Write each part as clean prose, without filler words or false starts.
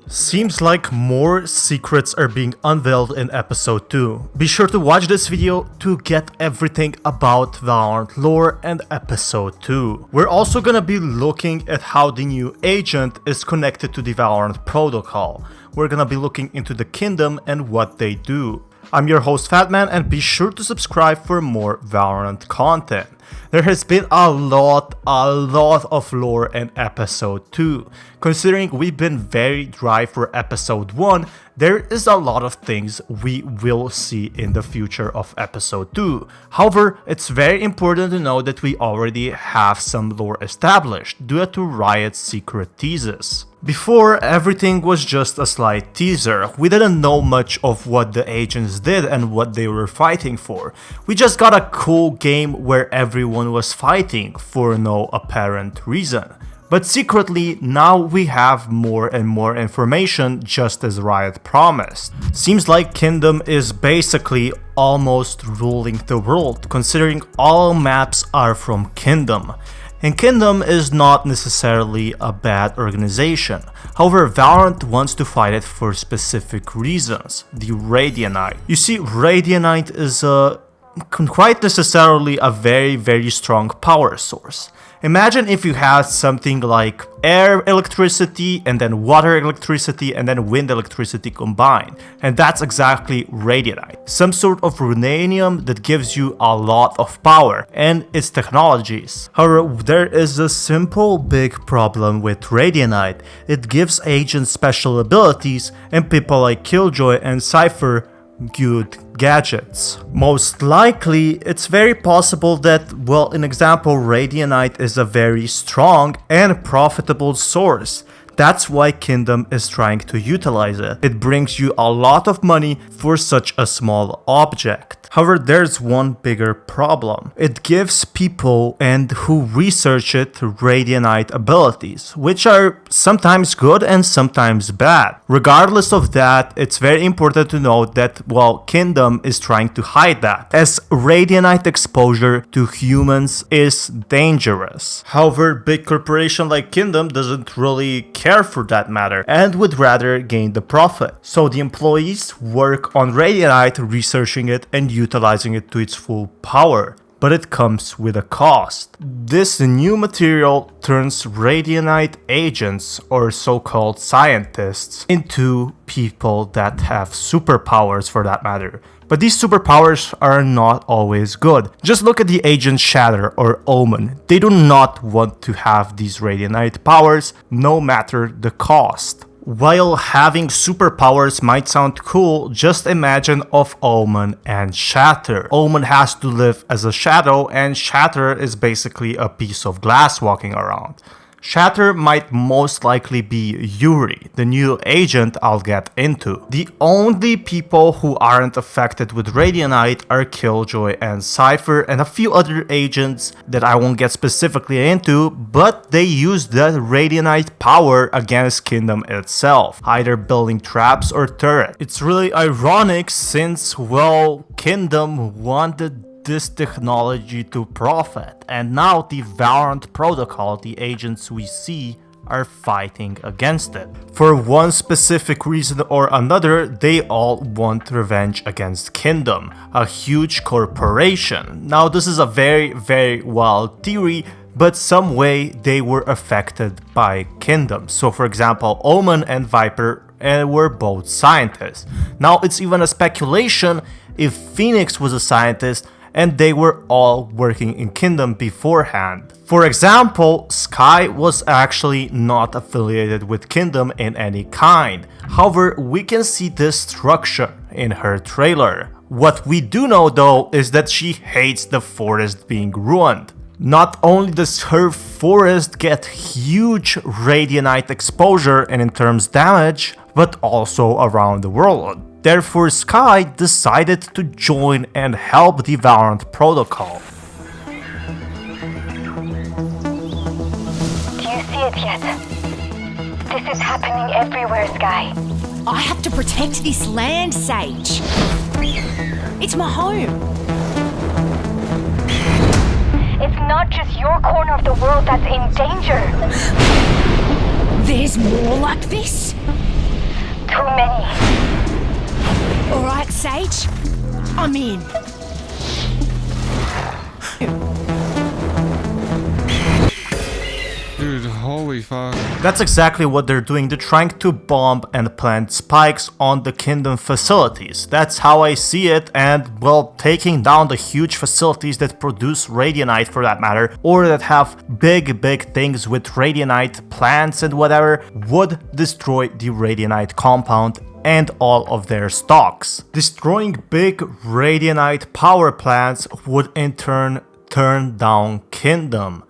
Seems like more secrets are being unveiled in episode 2. Be sure to watch this video to get everything about Valorant lore and episode 2. We're also gonna be looking at how the new agent is connected to the Valorant protocol. We're gonna be looking into the kingdom and what they do. I'm your host Fatman, and be sure to subscribe for more Valorant content. There has been a lot of lore in episode 2. Considering we've been very dry for episode 1, there is a lot of things we will see in the future of episode 2. However, it's very important to know that we already have some lore established due to RIOT's secret teases. Before, everything was just a slight teaser. We didn't know much of what the agents did and what they were fighting for. We just got a cool game where everyone was fighting for no apparent reason. But secretly, now we have more and more information, just as RIOT promised. Seems like Kingdom is basically almost ruling the world, considering all maps are from Kingdom. And Kingdom is not necessarily a bad organization. However, Valorant wants to fight it for specific reasons. The Radianite. You see, Radianite is quite necessarily a very strong power source. Imagine if you had something like air electricity and then water electricity and then wind electricity combined. And that's exactly Radianite. Some sort of uranium that gives you a lot of power and its technologies. However, there is a simple big problem with Radianite. It gives agents special abilities and people like Killjoy and Cypher good gadgets. Most likely, it's very possible that, well, in example, Radianite is a very strong and profitable source. That's why Kingdom is trying to utilize it. It brings you a lot of money for such a small object. However, there's one bigger problem. It gives people and who research it Radianite abilities, which are sometimes good and sometimes bad. Regardless of that, it's very important to note that, well, Kingdom is trying to hide that, as Radianite exposure to humans is dangerous. However, big corporation like Kingdom doesn't really care for that matter and would rather gain the profit. So the employees work on Radianite, researching it and utilizing it to its full power. But it comes with a cost. This new material turns Radianite agents, or so-called scientists, into people that have superpowers for that matter. But these superpowers are not always good. Just look at the agent Shatter or Omen. They do not want to have these Radianite powers, no matter the cost. While having superpowers might sound cool, just imagine of Omen and Shatter. Omen has to live as a shadow, and Shatter is basically a piece of glass walking around. Shatter might most likely be Yuri, the new agent I'll get into. The only people who aren't affected with Radianite are Killjoy and Cypher and a few other agents that I won't get specifically into, but they use that Radianite power against Kingdom itself, either building traps or turrets. It's really ironic since, well, Kingdom wanted this technology to profit, and now the Valorant protocol, the agents we see, are fighting against it. For one specific reason or another, they all want revenge against Kingdom, a huge corporation. Now this is a very wild theory, but some way they were affected by Kingdom. So for example, Omen and Viper were both scientists. Now it's even a speculation if Phoenix was a scientist and they were all working in Kingdom beforehand. For example, Sky was actually not affiliated with Kingdom in any kind. However, we can see this structure in her trailer. What we do know though is that she hates the forest being ruined. Not only does her forest get huge Radianite exposure and in terms damage, but also around the world. Therefore, Sky decided to join and help the Valorant protocol. Do you see it yet? This is happening everywhere, Sky. I have to protect this land, Sage. It's my home. It's not just your corner of the world that's in danger. There's more like this? many. Alright, Sage. I'm in. Dude, holy fuck. That's exactly what they're doing. They're trying to bomb and plant spikes on the Kingdom facilities. That's how I see it, and well, taking down the huge facilities that produce Radianite for that matter, or that have big things with Radianite plants and whatever, would destroy the Radianite compound and all of their stocks. Destroying big Radianite power plants would in turn turn down Kingdom.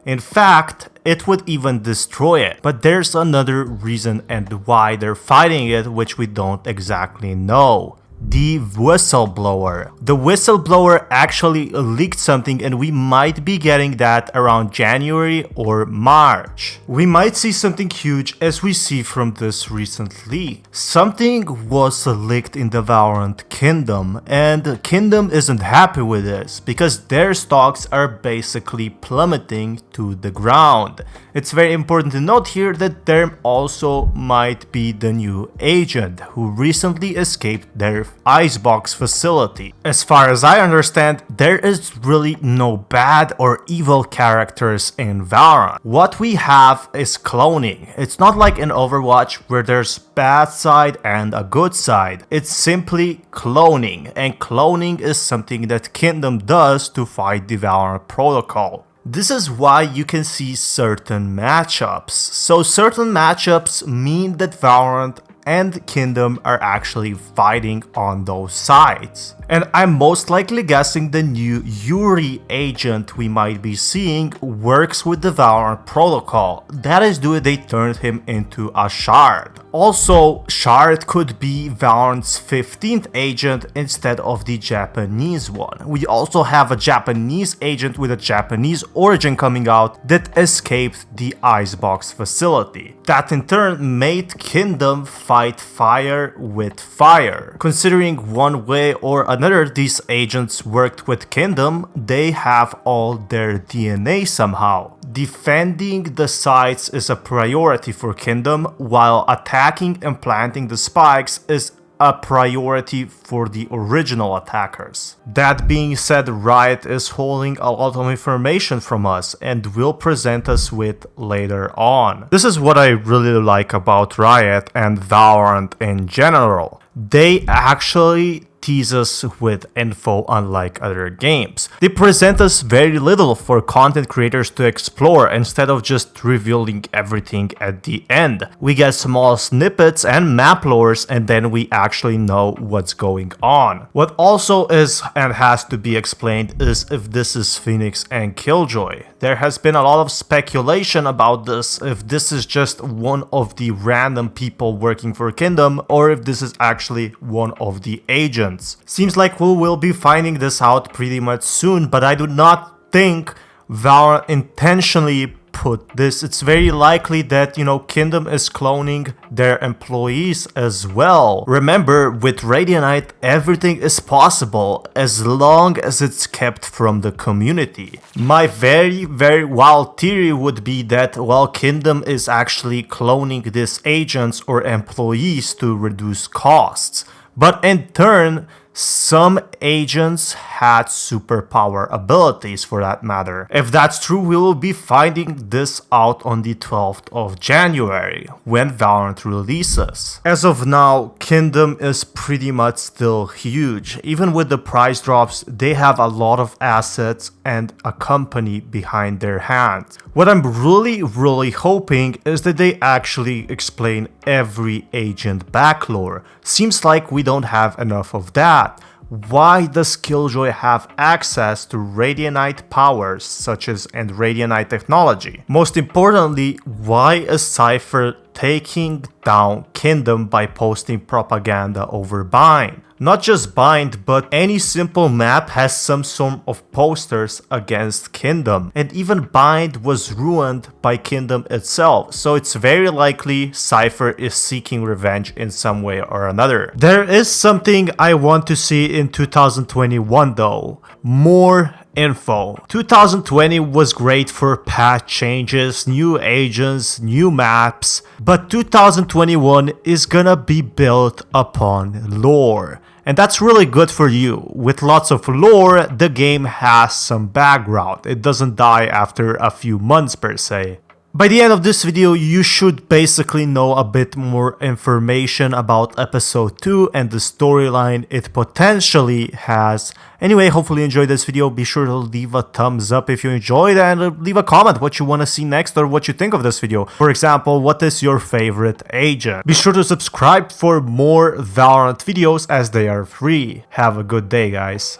In fact, it would even destroy it. But there's another reason and why they're fighting it, which we don't exactly know. The whistleblower. The whistleblower actually leaked something, and we might be getting that around January or March. We might see something huge as we see from this recent leak. Something was leaked in the Valorant Kingdom, and Kingdom isn't happy with this because their stocks are basically plummeting to the ground. It's very important to note here that there also might be the new agent who recently escaped their icebox facility. As far as I understand, there is really no bad or evil characters in Valorant. What we have is cloning. It's not like in Overwatch where there's bad side and a good side. It's simply cloning, and cloning is something that Kingdom does to fight the Valorant protocol. This is why you can see certain matchups. So certain matchups mean that Valorant and Kingdom are actually fighting on those sides. And I'm most likely guessing the new Yuri agent we might be seeing works with the Valorant protocol. That is due they turned him into a shard. Also, Shard could be Valorant's 15th agent instead of the Japanese one. We also have a Japanese agent with a Japanese origin coming out that escaped the Icebox facility. That in turn made Kingdom fight fire with fire. Considering one way or another these agents worked with Kingdom, they have all their DNA somehow. Defending the sites is a priority for Kingdom, while attacking and planting the spikes is a priority for the original attackers. That being said, Riot is holding a lot of information from us and will present us with later on. This is what I really like about Riot and Valorant in general. They actually tease us with info unlike other games. They present us very little for content creators to explore instead of just revealing everything at the end. We get small snippets and map lores, and then we actually know what's going on. What also is and has to be explained is if this is Phoenix and Killjoy. There has been a lot of speculation about this, if this is just one of the random people working for Kingdom or if this is actually one of the agents. Seems like we will be finding this out pretty much soon, but I do not think Valorant intentionally put this. It's very likely that, Kingdom is cloning their employees as well. Remember, with Radianite, everything is possible as long as it's kept from the community. My very wild theory would be that, Kingdom is actually cloning these agents or employees to reduce costs. But in turn, some agents had superpower abilities for that matter. If that's true, we will be finding this out on the 12th of January, when Valorant releases. As of now, Kingdom is pretty much still huge. Even with the price drops, they have a lot of assets and a company behind their hands. What I'm really hoping is that they actually explain every agent backlore. Seems like we don't have enough of that. Why does Killjoy have access to Radianite powers such as and Radianite technology? Most importantly, why is Cypher taking down Kingdom by posting propaganda over Bind? Not just Bind, but any simple map has some sort of posters against Kingdom, and even Bind was ruined by Kingdom itself, so it's very likely Cypher is seeking revenge in some way or another. There is something I want to see in 2021 though. More info. 2020 was great for patch changes, new agents, new maps, but 2021 is gonna be built upon lore. And that's really good for you. With lots of lore, the game has some background. It doesn't die after a few months per se. By the end of this video, you should basically know a bit more information about episode 2 and the storyline it potentially has. Anyway, hopefully you enjoyed this video. Be sure to leave a thumbs up if you enjoyed and leave a comment what you want to see next or what you think of this video. For example, what is your favorite agent? Be sure to subscribe for more Valorant videos as they are free. Have a good day, guys.